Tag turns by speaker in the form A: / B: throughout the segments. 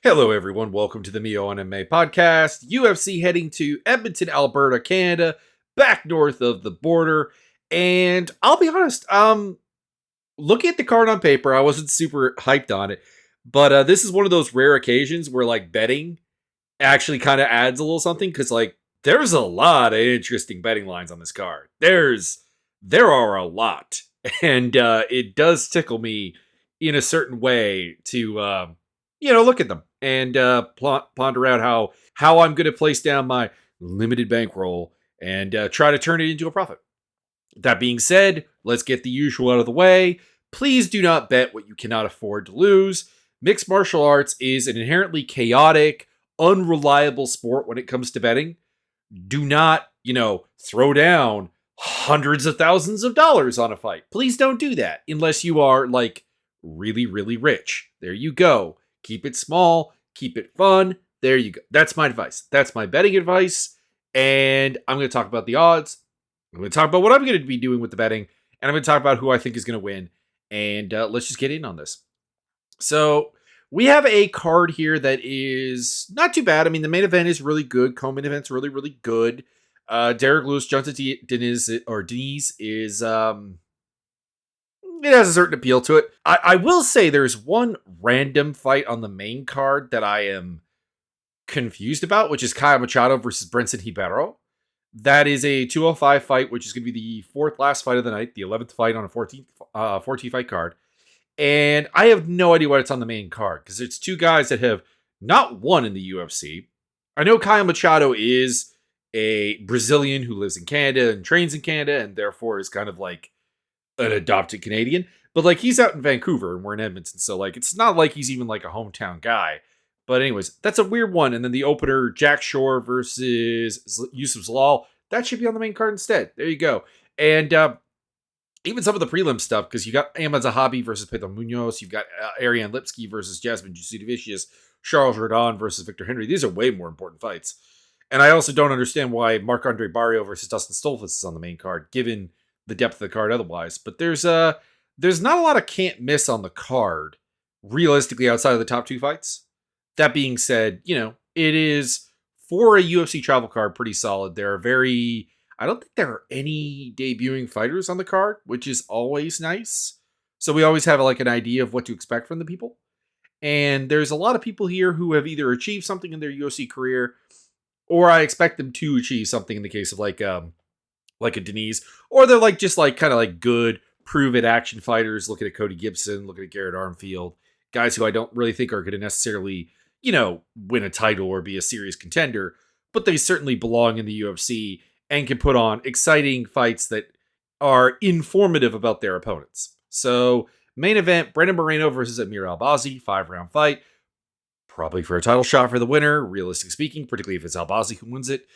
A: Hello, everyone. Welcome to the Mio MMA podcast. UFC heading to Edmonton, Alberta, Canada, back north of the border. And I'll be honest, looking at the card on paper, I wasn't super hyped on it. But this is one of those rare occasions where like betting actually kind of adds a little something because there's a lot of interesting betting lines on this card. There are a lot, and it does tickle me in a certain way to look at them and ponder out how I'm going to place down my limited bankroll and try to turn it into a profit. That being said, let's get the usual out of the way. Please do not bet what you cannot afford to lose. Mixed martial arts is an inherently chaotic, unreliable sport when it comes to betting. Do not, throw down hundreds of thousands of dollars on a fight. Please don't do that unless you are like really, really rich. There you go. Keep it small, keep it fun. There you go. That's my advice. That's my betting advice. And I'm going to talk about the odds. I'm going to talk about what I'm going to be doing with the betting. And I'm going to talk about who I think is going to win. And let's just get in on this. So we have a card here that is not too bad. I mean, the main event is really good. Co-main event's really, really good. Derek Lewis, Johnson Denise is it has a certain appeal to it. I will say there's one random fight on the main card that I am confused about, which is Kyle Machado versus Brenson Hibero. That is a 205 fight, which is going to be the fourth last fight of the night, the 11th fight on a 14 fight card. And I have no idea what it's on the main card because it's two guys that have not won in the UFC. I know Kyle Machado is a Brazilian who lives in Canada and trains in Canada and therefore is kind of like an adopted Canadian. But like he's out in Vancouver and we're in Edmonton. So like it's not like he's even like a hometown guy. But anyways, that's a weird one. And then the opener, Jack Shore versus Yusuf Zalal, that should be on the main card instead. There you go. And even some of the prelim stuff, because you got Ahmad Zahabi versus Pedro Munoz, you've got Ariane Lipsky versus Jasmine Jasudavicius, Charles Rodon versus Victor Henry. These are way more important fights. And I also don't understand why Marc-Andre Barrio versus Dustin Stolfus is on the main card, given the depth of the card otherwise. But there's not a lot of can't miss on the card, realistically, outside of the top two fights. That being said, it is, for a UFC travel card, pretty solid. I don't think there are any debuting fighters on the card, which is always nice. So we always have like an idea of what to expect from the people. And there's a lot of people here who have either achieved something in their UFC career, or I expect them to achieve something in the case of like a Denise, or they're like just like kind of like good, proven action fighters. Looking at Cody Gibson, looking at Garrett Armfield, guys who I don't really think are going to necessarily, win a title or be a serious contender, but they certainly belong in the UFC and can put on exciting fights that are informative about their opponents. So, main event, Brandon Moreno versus Amir Albazi, 5-round fight. Probably for a title shot for the winner, realistically speaking, particularly if it's Albazi who wins it.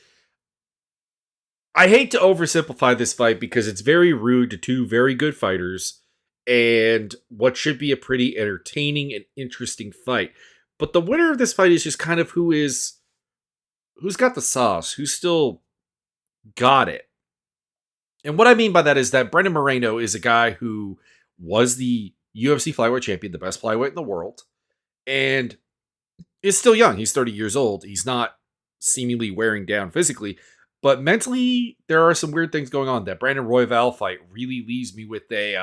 A: I hate to oversimplify this fight because it's very rude to two very good fighters and what should be a pretty entertaining and interesting fight. But the winner of this fight is just kind of who's got the sauce, who's still got it. And what I mean by that is that Brandon Moreno is a guy who was the UFC flyweight champion, the best flyweight in the world, and is still young. He's 30 years old. He's not seemingly wearing down physically, but mentally there are some weird things going on. That Brandon Royval fight really leaves me with a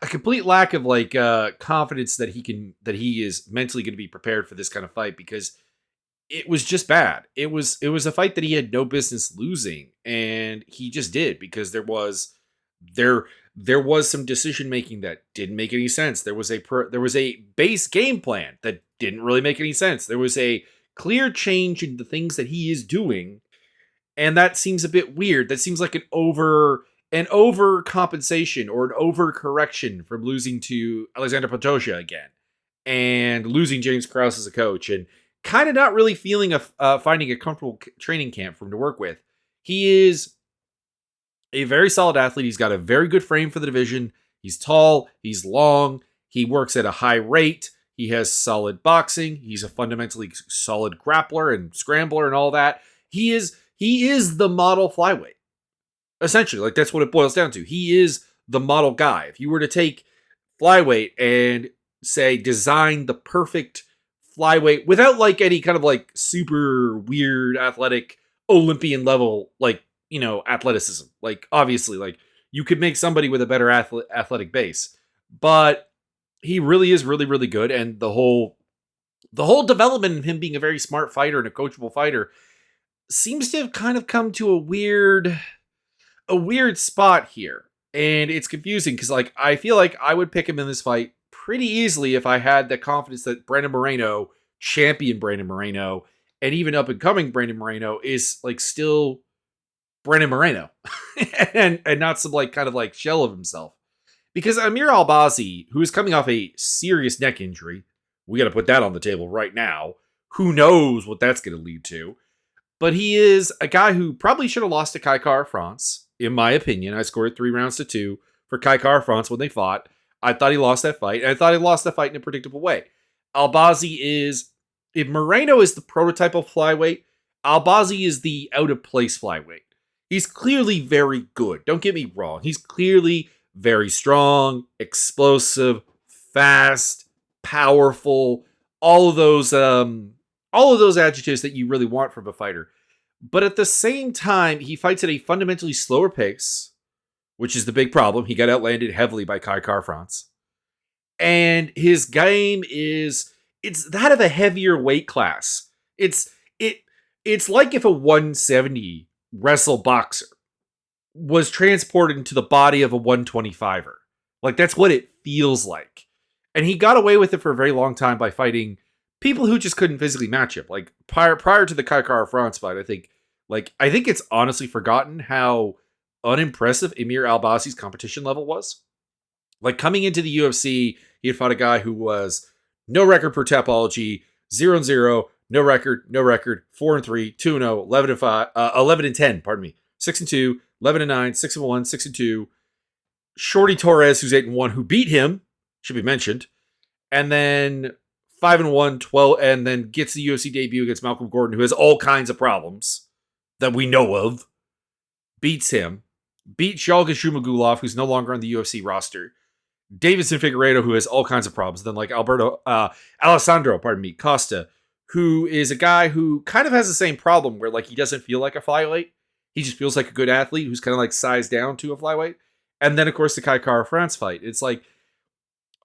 A: complete lack of like confidence that he is mentally going to be prepared for this kind of fight, because it was just bad. It was a fight that he had no business losing, and he just did, because there was some decision making that didn't make any sense. There was a base game plan that didn't really make any sense. There was a clear change in the things that he is doing, and that seems a bit weird. That seems like an overcompensation or an overcorrection from losing to Alexander Pantoja again and losing James Krause as a coach and kind of not really finding a comfortable training camp for him to work with. He is a very solid athlete. He's got a very good frame for the division. He's tall. He's long. He works at a high rate. He has solid boxing. He's a fundamentally solid grappler and scrambler and all that. He is the model flyweight. Essentially, like, that's what it boils down to. He is the model guy. If you were to take flyweight and say, design the perfect flyweight without like any kind of like super weird athletic Olympian level, like, athleticism. Like, obviously, like, you could make somebody with a better athletic base, but he really is really, really good. And the whole development of him being a very smart fighter and a coachable fighter seems to have kind of come to a weird spot here. And it's confusing because, like, I feel like I would pick him in this fight pretty easily if I had the confidence that Brandon Moreno, champion Brandon Moreno, and even up and coming Brandon Moreno is like still Brandon Moreno and not some like kind of like shell of himself. Because Amir Albazi, who is coming off a serious neck injury, we got to put that on the table right now. Who knows what that's going to lead to? But he is a guy who probably should have lost to Kai France, in my opinion. I scored 3-2 for Kai France when they fought. I thought he lost that fight, and I thought he lost the fight in a predictable way. Albazi is, if Moreno is the prototype of flyweight, Albazi is the out-of-place flyweight. He's clearly very good. Don't get me wrong. He's clearly very strong, explosive, fast, powerful, all of those adjectives that you really want from a fighter. But at the same time, he fights at a fundamentally slower pace, which is the big problem. He got outlanded heavily by Kai France. And his game it's that of a heavier weight class. It's like if a 170 wrestle boxer was transported into the body of a 125er. Like, that's what it feels like. And he got away with it for a very long time by fighting people who just couldn't physically match him. Like, prior to the Kai France fight, I think it's honestly forgotten how unimpressive Amir Albazi's competition level was. Like, coming into the UFC, he had fought a guy who was no record per Tapology, 0-0, no record, 4-3, 2-0, 11-5, 11-10, pardon me, 6-2, 11-9, 6-1, 6-2. Shorty Torres, who's 8-1, who beat him, should be mentioned, and then 5-1, 12, and then gets the UFC debut against Malcolm Gordon, who has all kinds of problems that we know of. Beats him. Beats Yalga Shumagulov, who's no longer on the UFC roster. Davidson Figueiredo, who has all kinds of problems. Then like Alessandro Costa, who is a guy who kind of has the same problem where like he doesn't feel like a flyweight. He just feels like a good athlete who's kind of like sized down to a flyweight. And then of course the Kai France fight. It's like,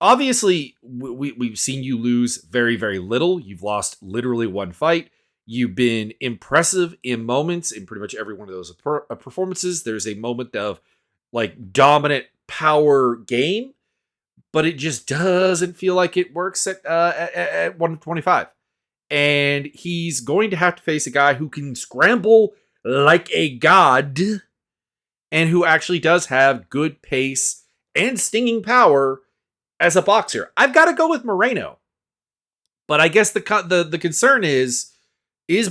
A: obviously we've seen you lose very, very little. You've lost literally one fight. You've been impressive in moments in pretty much every one of those performances. There's a moment of like dominant power game, but it just doesn't feel like it works at 125. And he's going to have to face a guy who can scramble like a god and who actually does have good pace and stinging power as a boxer. I've got to go with Moreno. But I guess the concern is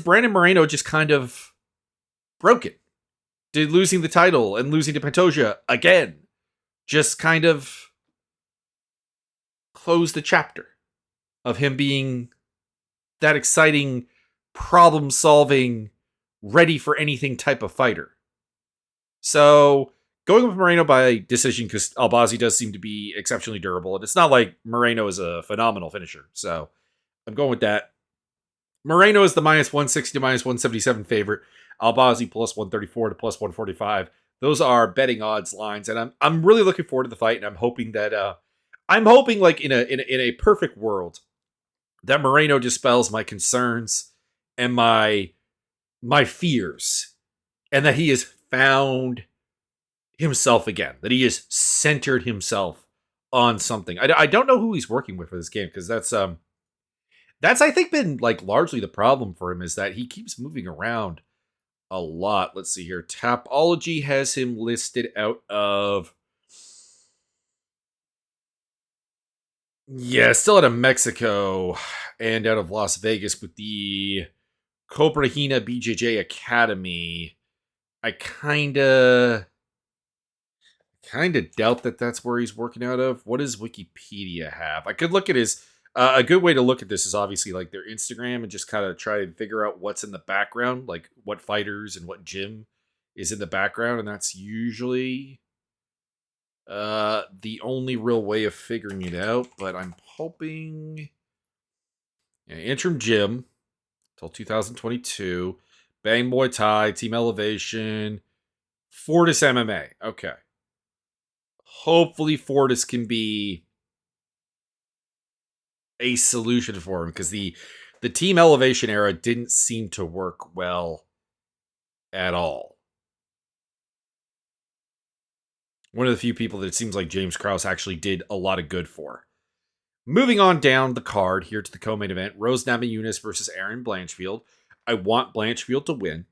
A: Brandon Moreno just kind of broken? Did losing the title and losing to Pantoja again just kind of close the chapter of him being that exciting, problem-solving, ready for anything type of fighter? So, going with Moreno by decision, because Albazi does seem to be exceptionally durable, and it's not like Moreno is a phenomenal finisher. So, I'm going with that. Moreno is the -160 to -177 favorite. Albazi +134 to +145. Those are betting odds lines, and I'm really looking forward to the fight, and I'm hoping that like in a perfect world that Moreno dispels my concerns and my fears, and that he has found himself again, that he has centered himself on something. I don't know who he's working with for this game, because that's I think been like largely the problem for him, is that he keeps moving around a lot. Let's see here. Tapology has him listed out of, still out of Mexico and out of Las Vegas with the Cobrahina BJJ Academy. I kind of doubt that that's where he's working out of. What does Wikipedia have? I could look at his. A good way to look at this is obviously like their Instagram and just kind of try to figure out what's in the background, like what fighters and what gym is in the background, and that's usually The only real way of figuring it out, but I'm hoping interim gym till 2022, Bang Muay Thai, Team Elevation, Fortis MMA. Okay. Hopefully Fortis can be a solution for him because the Team Elevation era didn't seem to work well at all. One of the few people that it seems like James Krause actually did a lot of good for. Moving on down the card here to the co-main event, Rose Namajunas versus Erin Blanchfield. I want Blanchfield to win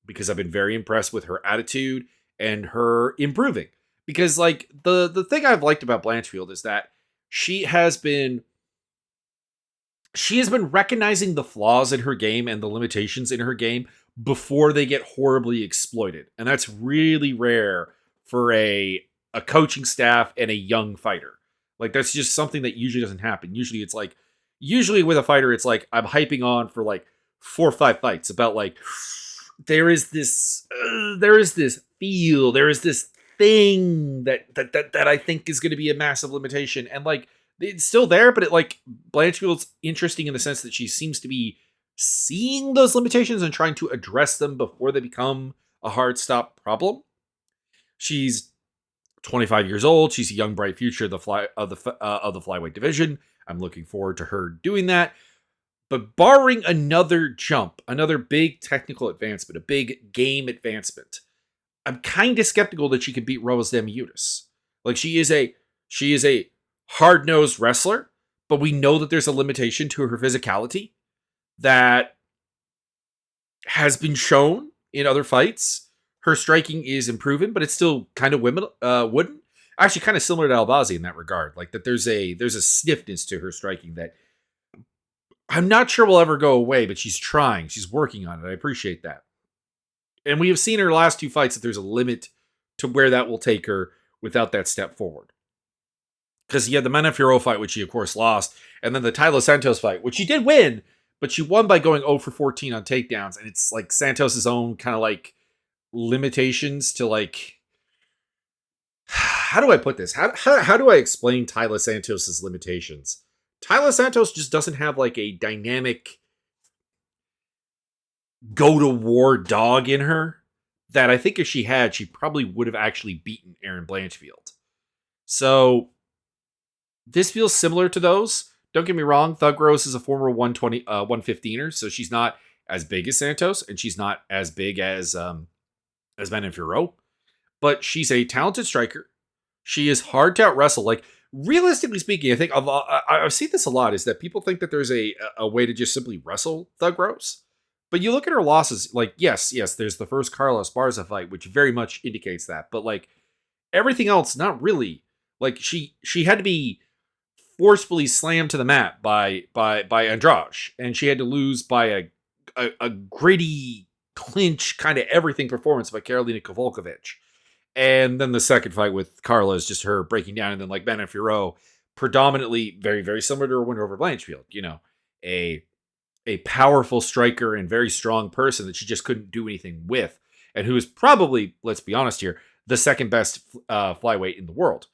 A: because I've been very impressed with her attitude and her improving. Because like the thing I've liked about Blanchfield is that she has been recognizing the flaws in her game and the limitations in her game before they get horribly exploited. And that's really rare for a coaching staff and a young fighter. Like that's just something that usually doesn't happen. Usually with a fighter, it's like I'm hyping on for like 4 or 5 fights about like there is this feel, there is this thing that I think is going to be a massive limitation, and like it's still there, but it like Blanchfield's interesting in the sense that she seems to be seeing those limitations and trying to address them before they become a hard stop problem. She's 25 years old. She's a young, bright future of the flyweight division. I'm looking forward to her doing that. But barring another jump, another big technical advancement, a big game advancement, I'm kind of skeptical that she could beat Rose Namajunas. Like she is a hard-nosed wrestler, but we know that there's a limitation to her physicality that has been shown in other fights. Her striking is improving, but it's still kind of wooden. Actually, kind of similar to Albazi in that regard. Like that, there's a stiffness to her striking that I'm not sure will ever go away. But she's trying. She's working on it. I appreciate that. And we have seen in her last 2 fights that there's a limit to where that will take her without that step forward. Because you had the Menefero fight, which she of course lost, and then the Tyler Santos fight, which she did win, but she won by going 0 for 14 on takedowns. And it's like Santos's own kind of like limitations to like, how do I put this? How do I explain Tyler Santos's limitations? Tyler Santos just doesn't have like a dynamic go to war dog in her that I think if she had, she probably would have actually beaten Erin Blanchfield. So this feels similar to those. Don't get me wrong, Thug Rose is a former 115er, so she's not as big as Santos, and she's not as big as Menefero, but she's a talented striker. She is hard to out wrestle. Like realistically speaking, I think I've seen this a lot. Is that people think that there's a way to just simply wrestle Thug Rose, but you look at her losses. Like yes, there's the first Carlos Barza fight, which very much indicates that. But like everything else, not really. Like she had to be forcefully slammed to the mat by Andrade, and she had to lose by a gritty clinch kind of everything performance by Karolina Kowalkiewicz. And then the second fight with Carla is just her breaking down, and then like Menefero, predominantly very, very similar to her win over Blanchfield. You know, a powerful striker and very strong person that she just couldn't do anything with, and who is probably, let's be honest here, the second best flyweight in the world.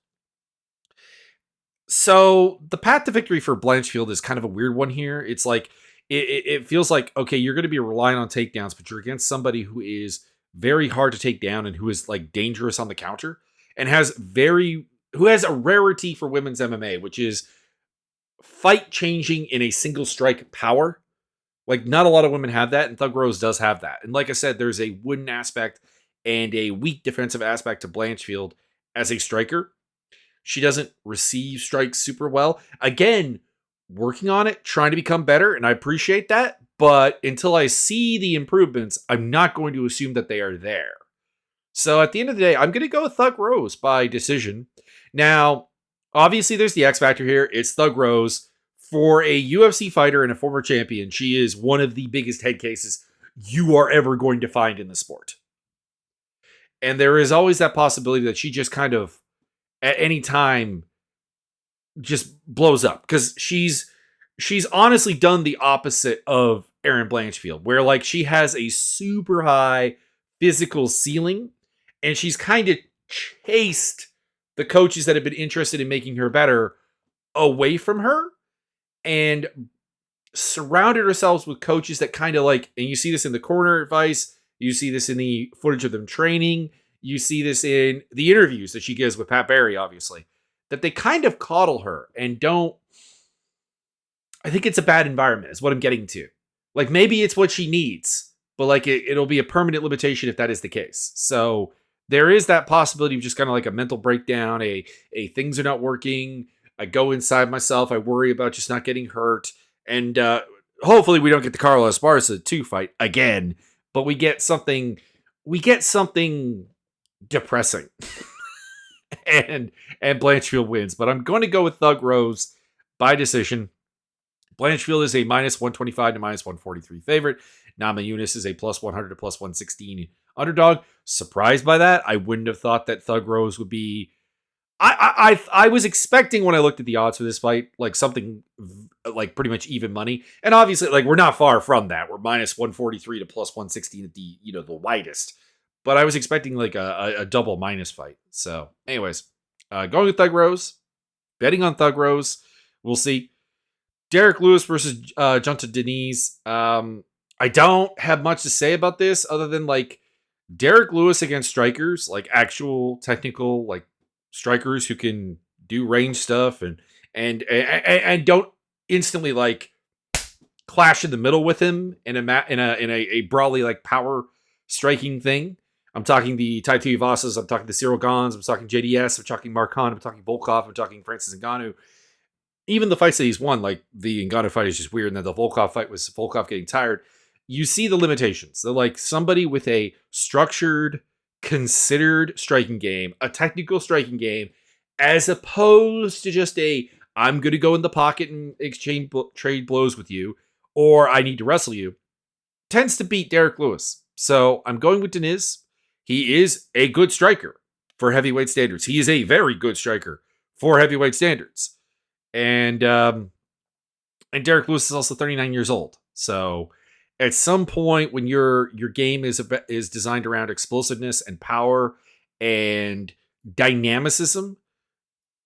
A: So the path to victory for Blanchfield is kind of a weird one here. It's like it feels like, okay, you're going to be relying on takedowns, but you're against somebody who is very hard to take down and who is like dangerous on the counter and who has a rarity for women's MMA, which is fight changing in a single strike power. Like not a lot of women have that, and Thug Rose does have that. And like I said, there's a wooden aspect and a weak defensive aspect to Blanchfield as a striker. She doesn't receive strikes super well. Again, working on it, trying to become better, and I appreciate that. But until I see the improvements, I'm not going to assume that they are there. So at the end of the day, I'm going to go with Thug Rose by decision. Now, obviously, there's the X factor here. It's Thug Rose. For a UFC fighter and a former champion, she is one of the biggest head cases you are ever going to find in the sport. And there is always that possibility that she just kind of, at any time, just blows up. Because she's honestly done the opposite of Erin Blanchfield, where like she has a super high physical ceiling and she's kind of chased the coaches that have been interested in making her better away from her and surrounded ourselves with coaches that kind of like, and you see this in the corner advice, you see this in the footage of them training, you see this in the interviews that she gives with Pat Barry, obviously, that they kind of coddle her and don't. I think it's a bad environment, is what I'm getting to. Like, maybe it's what she needs, but like it'll be a permanent limitation if that is the case. So there is that possibility of just kind of like a mental breakdown, a things are not working. I go inside myself. I worry about just not getting hurt. And hopefully we don't get the Carla Esparza 2 fight again, but we get something depressing. and Blanchfield wins. But I'm going to go with Thug Rose by decision. Blanchfield is a minus 125 to minus 143 favorite. Namajunas is a plus 100 to plus 116 underdog. Surprised by that. I wouldn't have thought that Thug Rose would be. I was expecting when I looked at the odds for this fight, like something like pretty much even money. And obviously, like, we're not far from that. We're minus 143 to plus 116 at the, the widest. But I was expecting like a double minus fight. So anyways, going with Thug Rose, betting on Thug Rose. We'll see. Derek Lewis versus Junta Denise. I don't have much to say about this other than like Derek Lewis against strikers, like actual technical, like strikers who can do range stuff and don't instantly like clash in the middle with him in a broadly like power striking thing. I'm talking the Tai Tuivasas, I'm talking the Cyril Gons, I'm talking JDS, I'm talking Mark Hunt, I'm talking Volkov, I'm talking Francis Ngannou. Even the fights that he's won, like the Ngannou fight is just weird, and then the Volkov fight was Volkov getting tired. You see the limitations. They're like somebody with a structured, considered striking game, a technical striking game, as opposed to just I'm going to go in the pocket and exchange trade blows with you, or I need to wrestle you, tends to beat Derek Lewis. So I'm going with Deniz. He is a good striker for heavyweight standards. He is a very good striker for heavyweight standards. And Derek Lewis is also 39 years old. So at some point when your game is designed around explosiveness and power and dynamicism,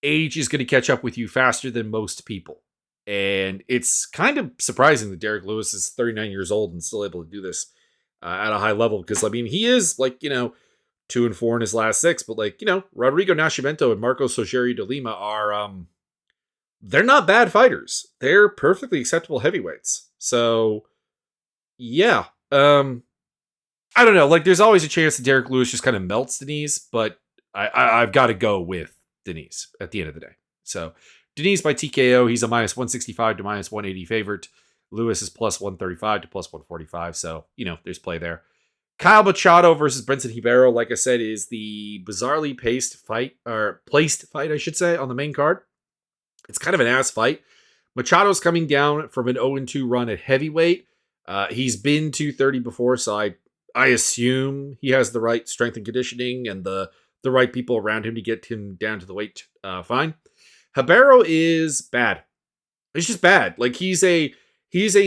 A: age is going to catch up with you faster than most people. And it's kind of surprising that Derek Lewis is 39 years old and still able to do this at a high level. Because, I mean, he is like, 2-4 in his last 6. But like, Rodrigo Nascimento and Marco Sogeri de Lima are, they're not bad fighters. They're perfectly acceptable heavyweights. So, yeah. I don't know. Like, there's always a chance that Derek Lewis just kind of melts Denise. But I've got to go with Denise at the end of the day. So, Denise by TKO, he's a minus 165 to minus 180 favorite. Lewis is plus 135 to plus 145. So, there's play there. Kyle Machado versus Brenton Hibero, like I said, is the bizarrely placed fight, I should say, on the main card. It's kind of an ass fight. Machado's coming down from an 0-2 run at heavyweight. He's been 230 before, so I assume he has the right strength and conditioning and the right people around him to get him down to the weight fine. Hibero is bad. He's just bad. Like, he's a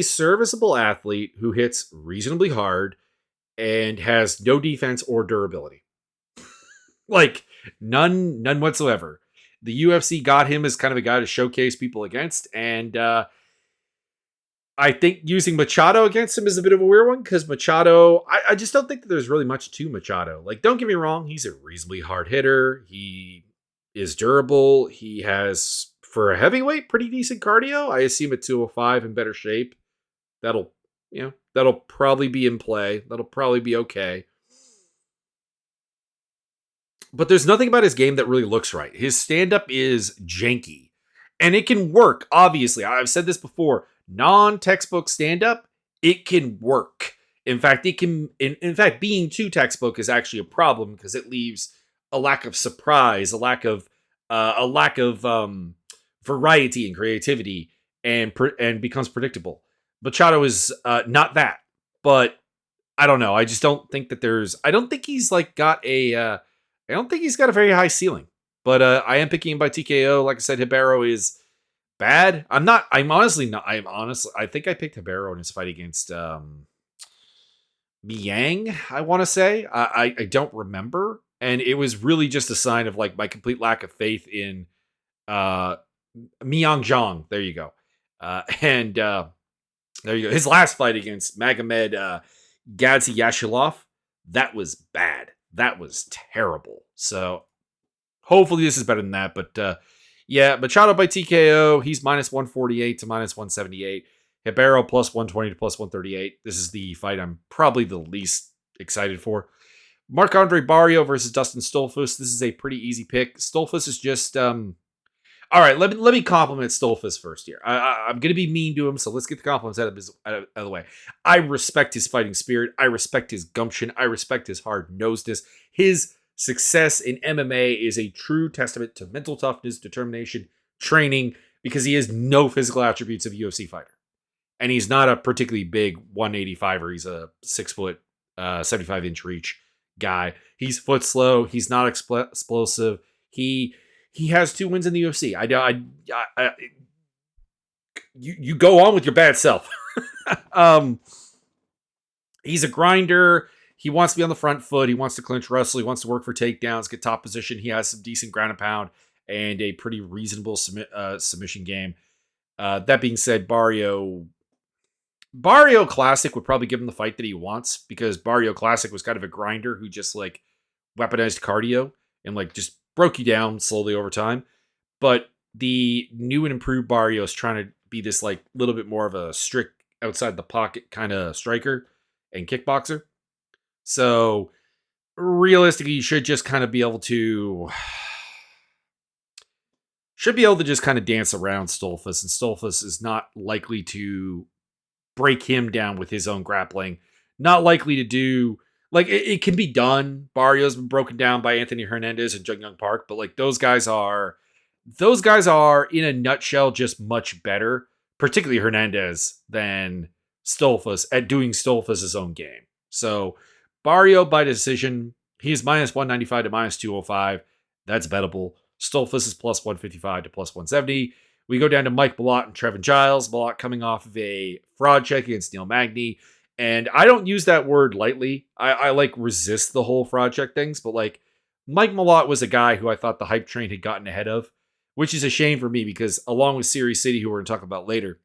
A: serviceable athlete who hits reasonably hard and has no defense or durability. Like, none whatsoever. The UFC got him as kind of a guy to showcase people against, and I think using Machado against him is a bit of a weird one, because Machado, I just don't think that there's really much to Machado. Like, don't get me wrong, he's a reasonably hard hitter. He is durable. He has, for a heavyweight, pretty decent cardio. I assume at 205 in better shape. That'll probably be in play. That'll probably be okay. But there's nothing about his game that really looks right. His stand-up is janky. And it can work, obviously. I've said this before. Non-textbook stand-up, it can work. In fact, being too textbook is actually a problem, because it leaves a lack of surprise, a lack of variety and creativity, and becomes predictable. Machado is not that, but I don't know. I just don't think that I don't think he's got a very high ceiling. But I am picking him by TKO. Like I said, Hibero is bad. I think I picked Hibero in his fight against Miang, I want to say. I don't remember. And it was really just a sign of like my complete lack of faith in uh Miyang Zhang. There you go. And there you go. His last fight against Magomed Gadzi Yashilov, that was bad. That was terrible. So hopefully this is better than that. But yeah, Machado by TKO, he's minus 148 to minus 178. Hibero plus 120 to plus 138. This is the fight I'm probably the least excited for. Marc-Andre Barrio versus Dustin Stolfus. This is a pretty easy pick. Stolfus is just all right. Let me compliment Stolfus first here. I'm gonna be mean to him, so let's get the compliments out of the way. I respect his fighting spirit. I respect his gumption. I respect his hard-nosedness. His success in MMA is a true testament to mental toughness, determination, training, because he has no physical attributes of a UFC fighter. And he's not a particularly big 185er. He's a 6 foot, 75-inch reach guy. He's foot slow. He's not explosive. He has 2 wins in the UFC. You go on with your bad self. He's a grinder. He wants to be on the front foot. He wants to clinch wrestle. He wants to work for takedowns, get top position. He has some decent ground and pound and a pretty reasonable submission game. That being said, Barrio Classic would probably give him the fight that he wants, because Barrio Classic was kind of a grinder who just like weaponized cardio and like just broke you down slowly over time. But the new and improved Barrio is trying to be this like little bit more of a strict outside the pocket kind of striker and kickboxer. So realistically, you should just kind of be able to just kind of dance around Stolfus, and Stolfus is not likely to break him down with his own grappling. Not likely to do, like, it can be done. Barrio's been broken down by Anthony Hernandez and Jung Young Park, but like those guys are in a nutshell just much better, particularly Hernandez, than Stolfus at doing Stolfus' own game. So Barrio by decision, he's minus 195 to minus 205. That's bettable. Stolfus is plus 155 to plus 170. We go down to Mike Malott and Trevin Giles. Malott coming off of a fraud check against Neil Magny. And I don't use that word lightly. I like resist the whole fraud check things, but like Mike Malott was a guy who I thought the hype train had gotten ahead of, which is a shame for me because along with Siri City, who we're going to talk about later,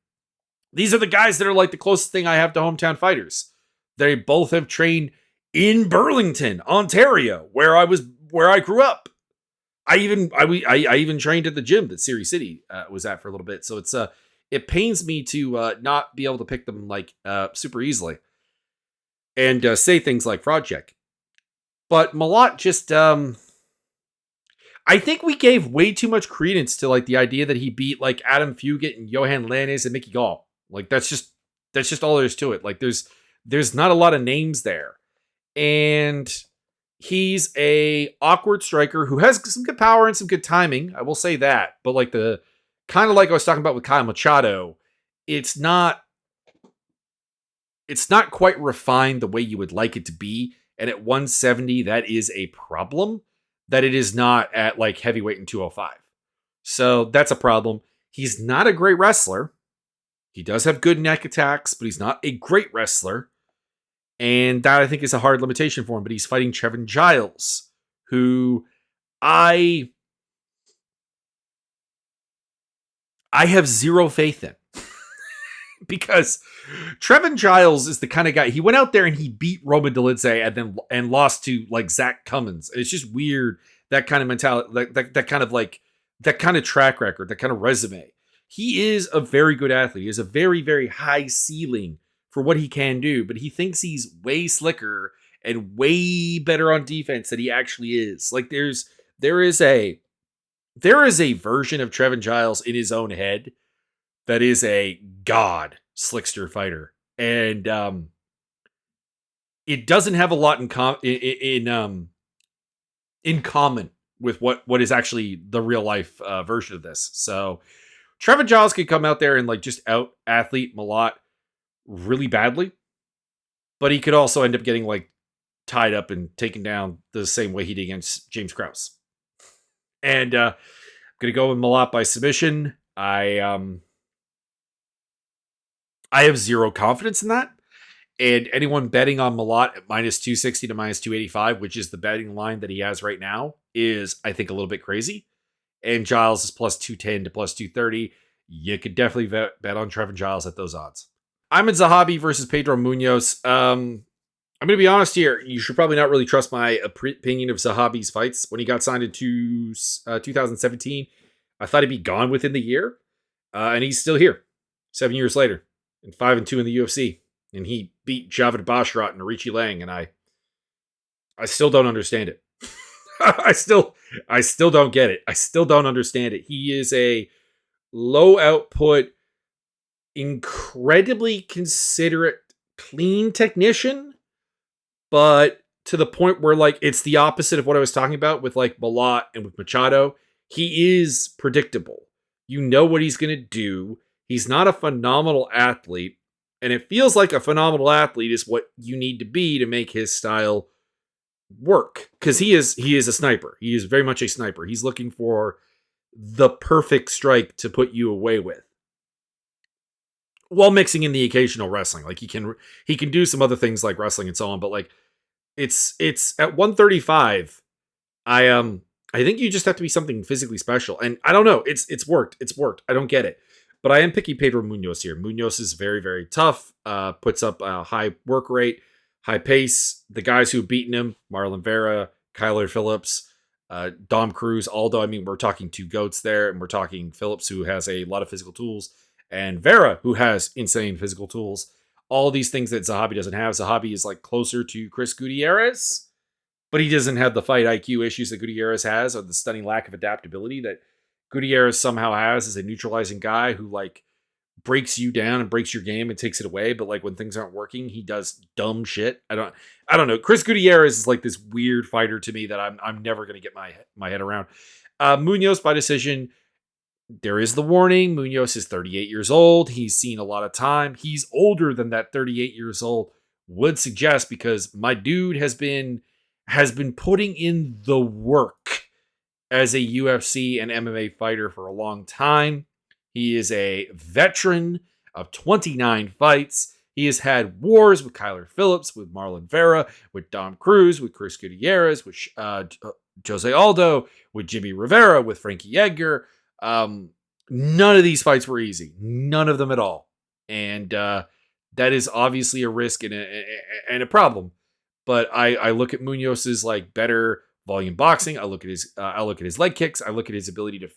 A: these are the guys that are like the closest thing I have to hometown fighters. They both have trained in Burlington, Ontario, where I grew up. I even trained at the gym that Siri City was at for a little bit. So it pains me to not be able to pick them like super easily and say things like fraud check. But Malott just, I think we gave way too much credence to like the idea that he beat like Adam Fugit and Johan Lanes and Mickey Gall. Like that's just all there is to it. Like there's not a lot of names there, and he's a awkward striker who has some good power and some good timing. I will say that. But like the kind of like I was talking about with Kyle Machado, it's not quite refined the way you would like it to be. And at 170, that is a problem that it is not at like heavyweight and 205. So that's a problem. He's not a great wrestler. He does have good neck attacks, but he's not a great wrestler. And that, I think, is a hard limitation for him. But he's fighting Trevin Giles, who I have zero faith in. Because Trevin Giles is the kind of guy, he went out there and he beat Roman Dolidze and lost to like Zach Cummins. And it's just weird, that kind of mentality, that kind of track record, that kind of resume. He is a very good athlete. He has a very, very high ceiling for what he can do, but he thinks he's way slicker and way better on defense than he actually is. Like there is a version of Trevin Giles in his own head that is a god slickster fighter, and it doesn't have a lot in common with what is actually the real life version of this. So Trevin Giles could come out there and like just out athlete Malott really badly, but he could also end up getting like tied up and taken down the same way he did against James Krause. And I'm gonna go with Malott by submission. I have zero confidence in that. And anyone betting on Malott at minus 260 to minus 285, which is the betting line that he has right now, is, I think, a little bit crazy. And Giles is plus 210 to plus 230. You could definitely bet on Trevin Giles at those odds. Ahmed Zahabi versus Pedro Munoz. I'm going to be honest here. You should probably not really trust my opinion of Zahabi's fights. When he got signed in 2017, I thought he'd be gone within the year. And he's still here 7 years later and 5-2 in the UFC. And he beat Javid Bashrat and Richie Lang. And I still don't understand it. I still don't get it. I still don't understand it. He is a low output, incredibly considerate, clean technician, but to the point where like it's the opposite of what I was talking about with like Malott and with Machado. He is predictable. You know what he's going to do. He's not a phenomenal athlete, and it feels like a phenomenal athlete is what you need to be to make his style work, because he is a sniper. He is very much a sniper. He's looking for the perfect strike to put you away with, while mixing in the occasional wrestling. Like he can do some other things like wrestling and so on, but like it's at 135. I think you just have to be something physically special, and I don't know. It's worked. I don't get it, but I am picking Pedro Munoz here. Munoz is very, very tough. Puts up a high work rate, high pace. The guys who've beaten him: Marlon Vera, Kyler Phillips, Dom Cruz, Aldo. I mean, we're talking two goats there, and we're talking Phillips, who has a lot of physical tools, and Vera, who has insane physical tools. All these things that Zahabi doesn't have. Zahabi is like closer to Chris Gutierrez, but he doesn't have the fight IQ issues that Gutierrez has, or the stunning lack of adaptability that Gutierrez somehow has as a neutralizing guy who like breaks you down and breaks your game and takes it away. But like when things aren't working, he does dumb shit. I don't know. Chris Gutierrez is like this weird fighter to me that I'm never going to get my head around. Munoz by decision. There is the warning. Munoz is 38 years old. He's seen a lot of time. He's older than that 38 years old would suggest, because my dude has been putting in the work as a UFC and MMA fighter for a long time. He is a veteran of 29 fights. He has had wars with Kyler Phillips, with Marlon Vera, with Dom Cruz, with Chris Gutierrez, with Jose Aldo, with Jimmy Rivera, with Frankie Edgar. None of these fights were easy. None of them at all. And that is obviously a risk and a problem. But I look at Munoz's like better volume boxing. I look at his leg kicks. I look at his ability to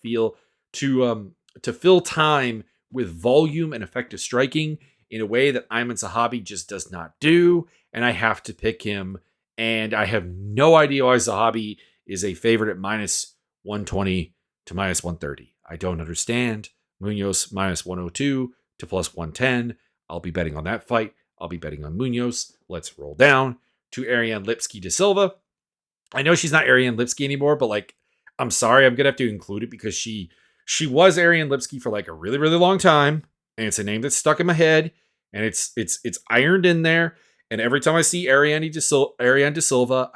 A: fill time with volume and effective striking in a way that Ayman Zahabi just does not do. And I have to pick him. And I have no idea why Zahabi is a favorite at minus 120 to minus 130. I don't understand. Munoz minus 102 to plus 110. I'll be betting on that fight. I'll be betting on Munoz. Let's roll down to Ariane Lipski da Silva. I know she's not Ariane Lipski anymore, but like, I'm sorry, I'm gonna have to include it because she was Ariane Lipski for like a really, really long time, and it's a name that's stuck in my head, and it's ironed in there. And every time I see Ariane da Silva,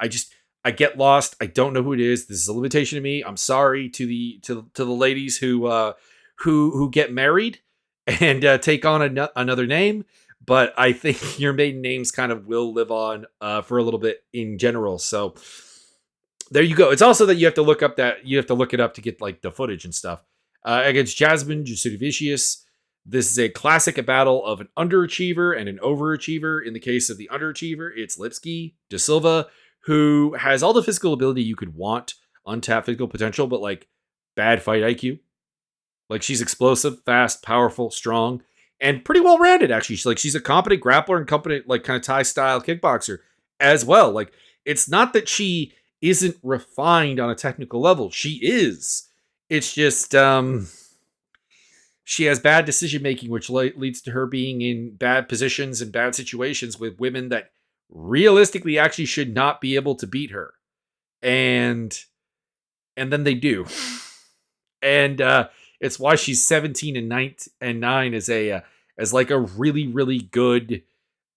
A: I get lost. I don't know who it is. This is a limitation to me. I'm sorry to the ladies who get married and take on another name. But I think your maiden names kind of will live on for a little bit in general. So there you go. It's also that you have to look it up to get like the footage and stuff. Against Jasmine Jasudavicius, this is a classic battle of an underachiever and an overachiever. In the case of the underachiever, it's Lipski da Silva, who has all the physical ability you could want, untapped physical potential, but like bad fight IQ. Like she's explosive, fast, powerful, strong, and pretty well rounded. Actually, she's a competent grappler and competent like kind of Thai style kickboxer as well. Like it's not that she isn't refined on a technical level. She is. It's just she has bad decision making, which leads to her being in bad positions and bad situations with women that realistically actually should not be able to beat her. And then they do. And it's why she's 17 and 9 as like a really, really good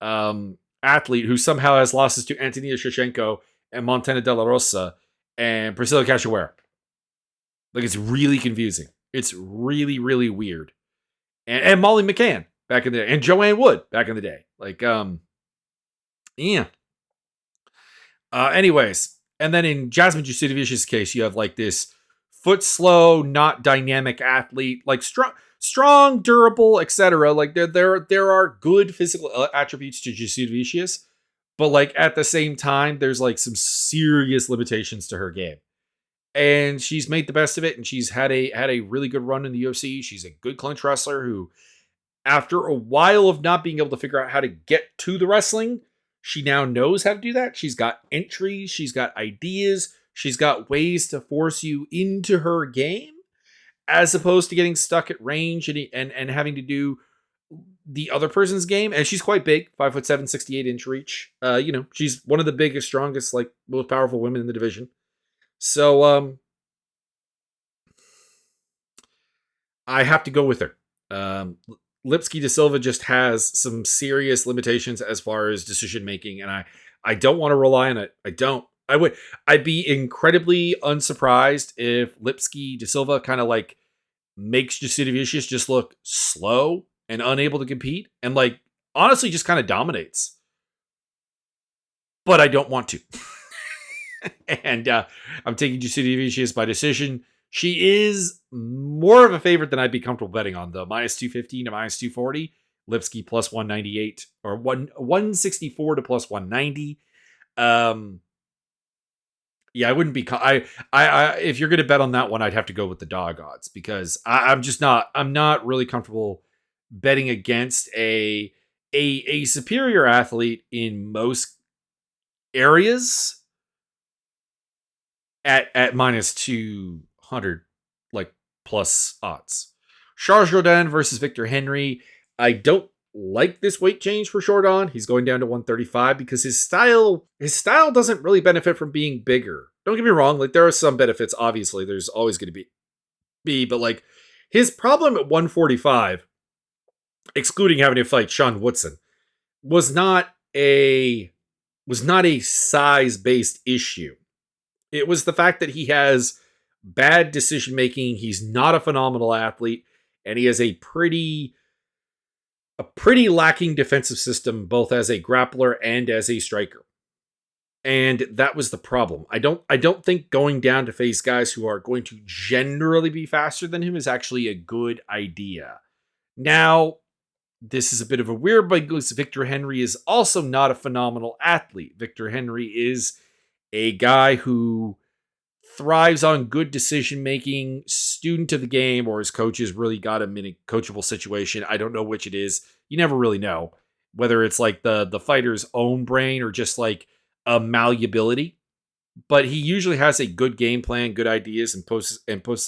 A: athlete who somehow has losses to Antonia Shevchenko and Montana De La Rosa and Priscilla Cachoeira. Like it's really confusing. It's really, really weird. And Molly McCann back in the day, and Joanne Wood back in the day. Like Yeah. Anyways, and then in Jasmine Jasudavicius' case, you have like this foot slow, not dynamic athlete, like strong, durable, etc. Like there are good physical attributes to Jasudavicius, but like at the same time, there's like some serious limitations to her game. And she's made the best of it, and she's had a really good run in the UFC. She's a good clinch wrestler who, after a while of not being able to figure out how to get to the wrestling, she now knows how to do that. She's got entries, she's got ideas, she's got ways to force you into her game, as opposed to getting stuck at range and having to do the other person's game. And she's quite big, 5'7", 68-inch reach. She's one of the biggest, strongest, like most powerful women in the division. So I have to go with her. Lipski da Silva just has some serious limitations as far as decision making, and I don't want to rely on it. I don't. I'd be incredibly unsurprised if Lipski da Silva kind of like makes Jasudavicius just look slow and unable to compete, and like honestly just kind of dominates. But I don't want to. And I'm taking Jasudavicius by decision. She is more of a favorite than I'd be comfortable betting on, though. Minus 215 to minus 240. Lipski plus 198 or 164 to plus 190. Yeah, I wouldn't be. I if you're going to bet on that one, I'd have to go with the dog odds because I'm not really comfortable betting against a superior athlete in most areas at minus 200 like plus odds. Charles Jourdain versus Victor Henry. I don't like this weight change for Jourdain. He's going down to 135 because his style doesn't really benefit from being bigger. Don't get me wrong, like there are some benefits, obviously. There's always going to be, but like his problem at 145, excluding having to fight Sean Woodson, was not a size-based issue. It was the fact that he has bad decision making. He's not a phenomenal athlete, and he has a pretty lacking defensive system, both as a grappler and as a striker. And that was the problem. I don't think going down to face guys who are going to generally be faster than him is actually a good idea. Now, this is a bit of a weird one because Victor Henry is also not a phenomenal athlete. Victor Henry is a guy who thrives on good decision making, student of the game, or his coaches really got him in a coachable situation. I don't know which it is. You never really know whether it's like the fighter's own brain or just like a malleability. But he usually has a good game plan, good ideas, and puts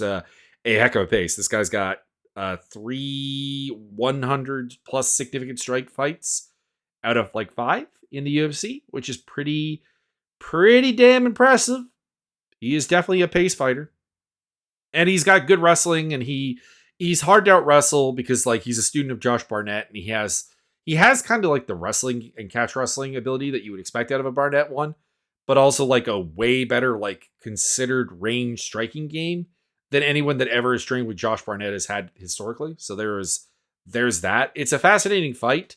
A: a heck of a pace. This guy's got 3 100 plus significant strike fights out of like 5 in the UFC, which is pretty damn impressive. He is definitely a pace fighter. And he's got good wrestling, and he's hard to out wrestle because like he's a student of Josh Barnett, and he has kind of like the wrestling and catch wrestling ability that you would expect out of a Barnett one, but also like a way better like considered range striking game than anyone that ever has trained with Josh Barnett has had historically. So there's that. It's a fascinating fight.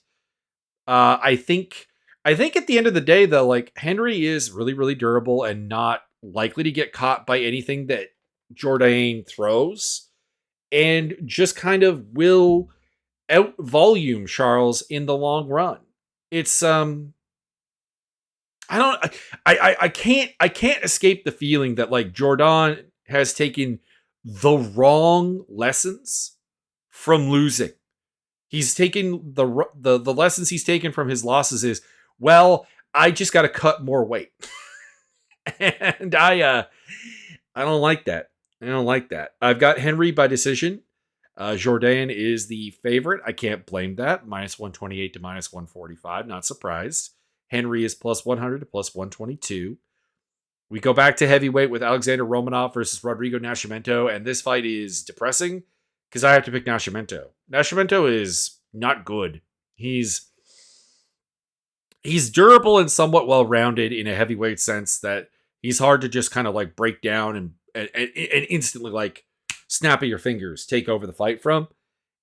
A: I think at the end of the day, though, like Henry is really, really durable and not likely to get caught by anything that Jourdain throws, and just kind of will out volume Charles in the long run. It's I can't escape the feeling that like Jourdain has taken the wrong lessons from losing. He's taken the lessons he's taken from his losses is, well, I just got to cut more weight. And I don't like that. I don't like that. I've got Henry by decision. Jourdain is the favorite. I can't blame that. Minus 128 to minus 145. Not surprised. Henry is plus 100 to plus 122. We go back to heavyweight with Alexander Romanov versus Rodrigo Nascimento, and this fight is depressing because I have to pick Nascimento. Nascimento is not good. He's durable and somewhat well-rounded in a heavyweight sense that he's hard to just kind of like break down and instantly like snap at your fingers, take over the fight from.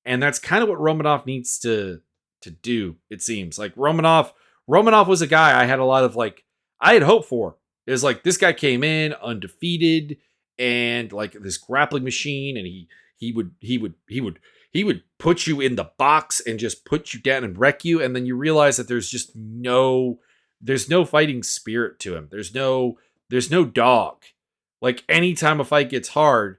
A: And that's kind of what Romanov needs to do, it seems. Like Romanov Romanov was a guy I had a lot of I had hope for. It was like this guy came in undefeated and like this grappling machine, and he would put you in the box and just put you down and wreck you, and then you realize that there's no fighting spirit to him. There's no dog. Like anytime a fight gets hard,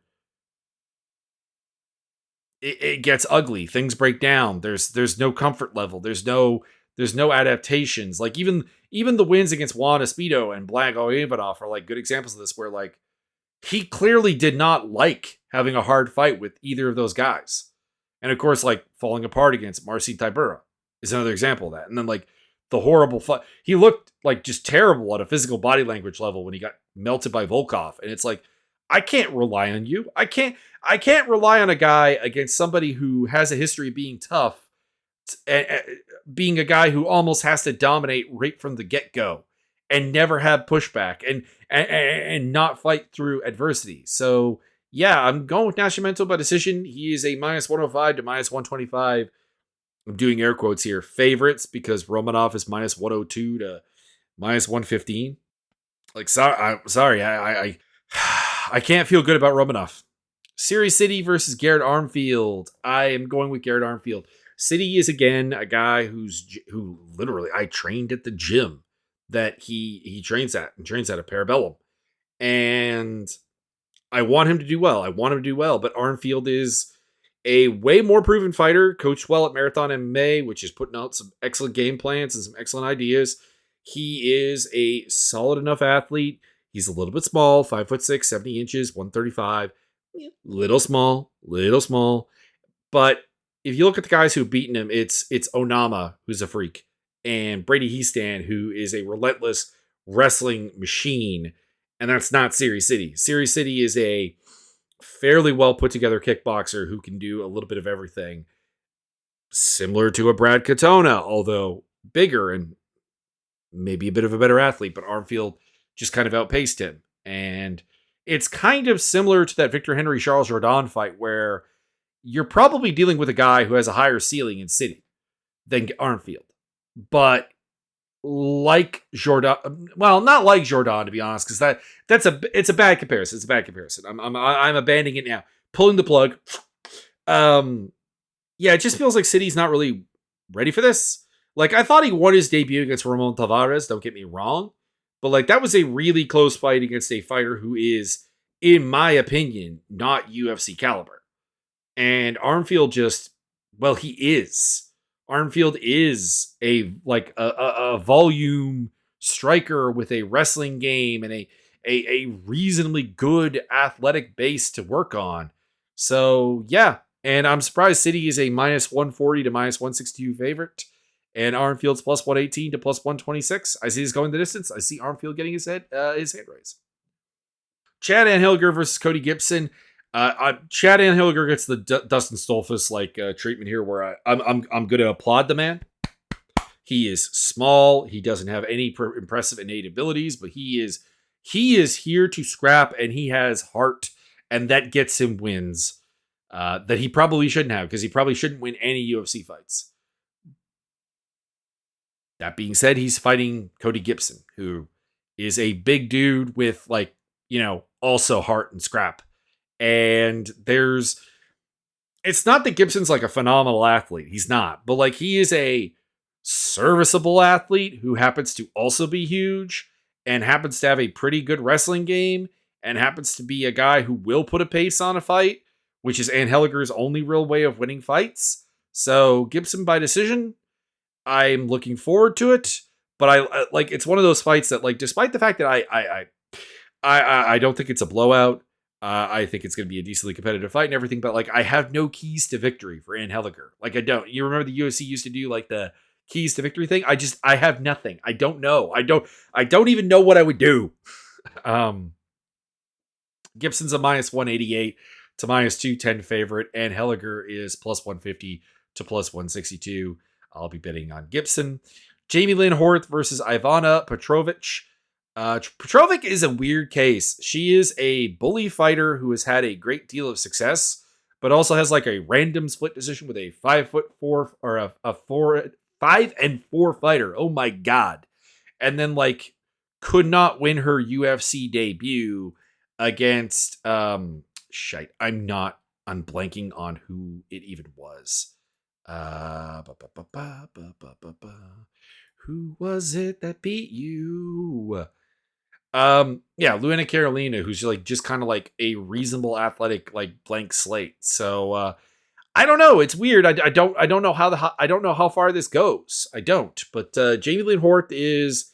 A: it gets ugly. Things break down. There's no comfort level. There's no adaptations. Like even the wins against Juan Espido and Blagojevanov are like good examples of this, where like he clearly did not like having a hard fight with either of those guys. And of course, like falling apart against Marcin Tybura is another example of that. And then like the horrible fight, he looked like just terrible at a physical body language level when he got melted by Volkov. And it's like, I can't rely on you. I can't rely on a guy against somebody who has a history of being tough, being a guy who almost has to dominate right from the get-go and never have pushback and not fight through adversity. So yeah, I'm going with Nascimento by decision. He is a -105 to -125. I'm doing air quotes here. Favorites, because Romanov is -102 to -115. Like, sorry, I can't feel good about Romanov. Series City versus Garrett Armfield. I am going with Garrett Armfield. City is again a guy who literally I trained at the gym that he trains at a Parabellum, and I want him to do well. But Armfield is a way more proven fighter, coached well at Marathon MMA, which is putting out some excellent game plans and some excellent ideas. He is a solid enough athlete. He's a little bit small, 5'6", 70 inches, 135. Little small. But if you look at the guys who've beaten him, it's Onama, who's a freak, and Brady Heastan, who is a relentless wrestling machine. And that's not Series City. Series City is a fairly well put together kickboxer who can do a little bit of everything. Similar to a Brad Katona, although bigger and maybe a bit of a better athlete, but Armfield just kind of outpaced him. And it's kind of similar to that Victor Henry Charles Jourdain fight, where you're probably dealing with a guy who has a higher ceiling in City than Armfield. But like Jourdain, well, not like Jourdain, to be honest, because it's a bad comparison. I'm abandoning it now. Pulling the plug. Yeah, it just feels like City's not really ready for this. Like, I thought he won his debut against Ramon Tavares, don't get me wrong. But, like, that was a really close fight against a fighter who is, in my opinion, not UFC caliber. And Armfield he is. Armfield is a volume striker with a wrestling game and a reasonably good athletic base to work on. So, yeah. And I'm surprised City is a -140 to -162 favorite. And Armfield's +118 to +126. I see he's going the distance. I see Armfield getting his hand raised. Chad Anhilliger versus Cody Gibson. Chad Anhilliger gets the Dustin Stolfus treatment here, where I'm going to applaud the man. He is small. He doesn't have any impressive innate abilities, but he is here to scrap, and he has heart, and that gets him wins that he probably shouldn't have, because he probably shouldn't win any UFC fights. That being said, he's fighting Cody Gibson, who is a big dude with also heart and scrap. And it's not that Gibson's like a phenomenal athlete. He's not. But he is a serviceable athlete who happens to also be huge and happens to have a pretty good wrestling game and happens to be a guy who will put a pace on a fight, which is Anhilliger's only real way of winning fights. So Gibson by decision. I'm looking forward to it, but I it's one of those fights that, despite the fact that I don't think it's a blowout, I think it's going to be a decently competitive fight and everything, but I have no keys to victory for Anhilliger. I don't. You remember the UFC used to do the keys to victory thing? I have nothing. I don't know. I don't even know what I would do. Gibson's a -188 to -210 favorite, and Anhilliger is +150 to +162. I'll be betting on Gibson. Jamie Lynn Horth versus Ivana Petrovic. Petrovic is a weird case. She is a bully fighter who has had a great deal of success, but also has a random split decision with a 5'4" or a 5-4 fighter. Oh my God. And then like could not win her UFC debut against shite. I'm blanking on who it even was. Who was it that beat you? Yeah, Luana Carolina, who's like just kind of like a reasonable athletic like blank slate. So I don't know. It's weird. I don't know I don't know how far this goes. I don't. But Jamie Lynn Hort is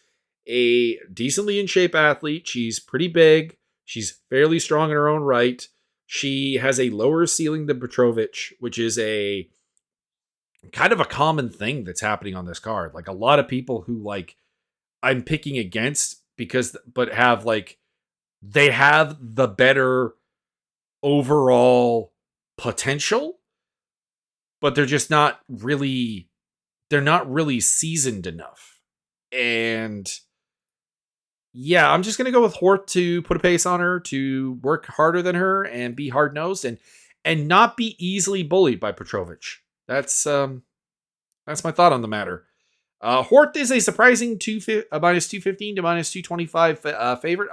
A: a decently in shape athlete. She's pretty big. She's fairly strong in her own right. She has a lower ceiling than Petrovic, which is a kind of a common thing that's happening on this card. Like a lot of people who like I'm picking against but have like they have the better overall potential, but they're just not really seasoned enough. And yeah, I'm just going to go with Hort to put a pace on her, to work harder than her and be hard-nosed and not be easily bullied by Petrovic. That's my thought on the matter. Hort is a surprising minus 215 to minus 225 favorite.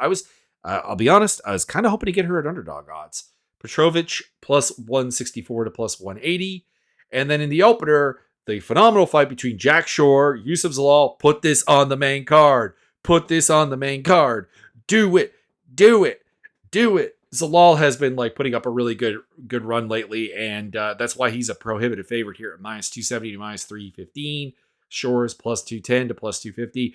A: I'll be honest, I was kind of hoping to get her at underdog odds. Petrovic plus 164 to plus 180. And then in the opener, the phenomenal fight between Jack Shore, Yusuf Zalal. Put this on the main card. Put this on the main card. Do it. Do it. Do it. Zalal has been like putting up a really good run lately, and that's why he's a prohibitive favorite here at minus 270 to minus 315. Shore's plus 210 to plus 250.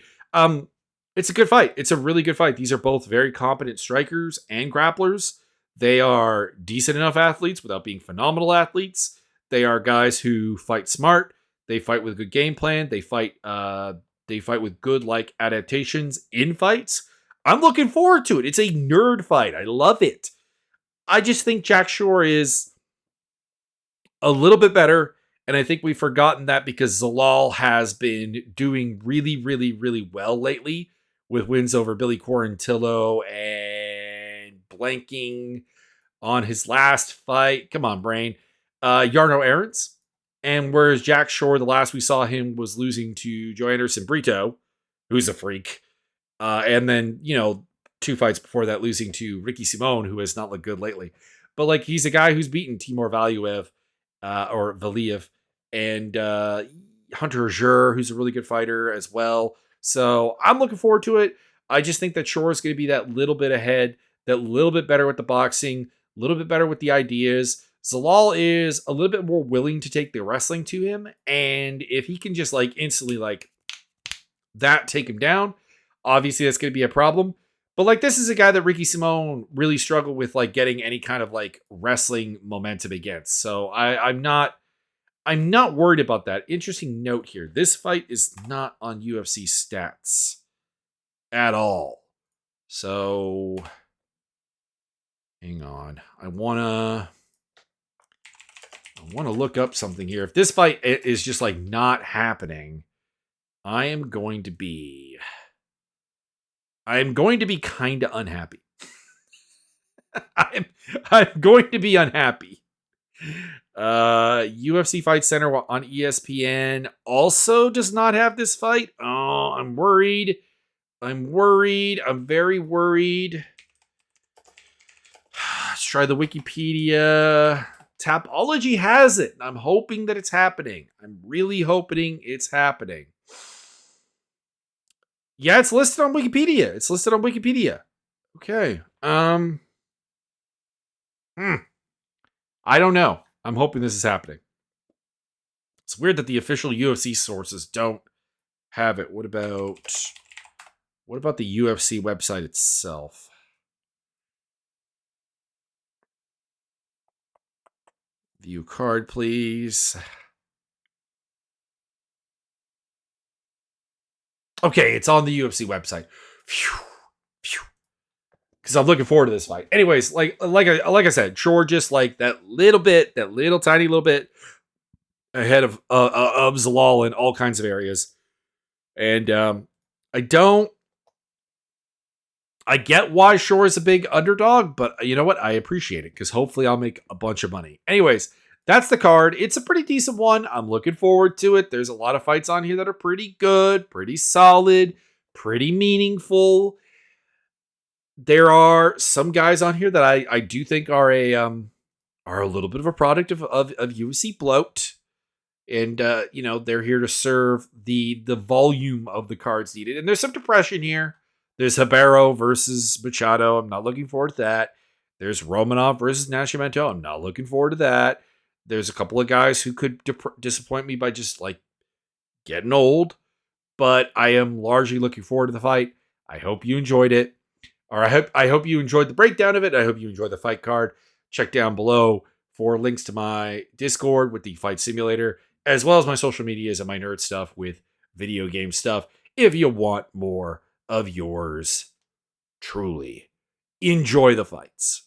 A: It's a good fight. It's a really good fight. These are both very competent strikers and grapplers. They are decent enough athletes without being phenomenal athletes. They are guys who fight smart. They fight with a good game plan. They fight with good like adaptations in fights. I'm looking forward to it. It's a nerd fight. I love it. I just think Jack Shore is a little bit better. And I think we've forgotten that because Zalal has been doing really, really, really well lately with wins over Billy Quarantillo and blanking on his last fight. Come on, brain. Yarno Aarons. And whereas Jack Shore, the last we saw him was losing to Joe Anderson Brito, who's a freak. And then, 2 fights before that, losing to Ricky Simone, who has not looked good lately. But like he's a guy who's beaten Timur Valiev or Valiev and Hunter Azure, who's a really good fighter as well. So I'm looking forward to it. I just think that Shore is going to be that little bit ahead, that little bit better with the boxing, a little bit better with the ideas. Zalal is a little bit more willing to take the wrestling to him. And if he can just like instantly like that take him down, obviously that's going to be a problem. But like this is a guy that Ricky Simone really struggled with like getting any kind of like wrestling momentum against. So I'm not worried about that. Interesting note here. This fight is not on UFC stats at all. So hang on. I want to look up something here. If this fight is just like not happening, I am going to be kind of unhappy. I'm going to be unhappy. UFC Fight Center on ESPN also does not have this fight. Oh, I'm worried. I'm very worried. Let's try the Wikipedia. Tapology has it. I'm hoping that it's happening. I'm really hoping it's happening. Yeah, it's listed on Wikipedia. Okay. I don't know. I'm hoping this is happening. It's weird that the official UFC sources don't have it. What about the UFC website itself? View card, please. Okay, it's on the UFC website. Because I'm looking forward to this fight. Anyways, like I said, Shore just like that little tiny little bit ahead of Zalal in all kinds of areas. And I get why Shore is a big underdog, but you know what? I appreciate it because hopefully I'll make a bunch of money. Anyways, That's the card. It's a pretty decent one. I'm looking forward to it. There's a lot of fights on here that are pretty good, pretty solid, pretty meaningful. There are some guys on here that I do think are a little bit of a product of UFC bloat. And they're here to serve the volume of the cards needed. And there's some depression here. There's Hibero versus Machado. I'm not looking forward to that. There's Romanov versus Nascimento. I'm not looking forward to that. There's a couple of guys who could disappoint me by just like getting old, but I am largely looking forward to the fight. I hope you enjoyed it, or I hope you enjoyed the breakdown of it. I hope you enjoyed the fight card. Check down below for links to my Discord with the fight simulator, as well as my social medias and my nerd stuff with video game stuff. If you want more of yours truly, enjoy the fights.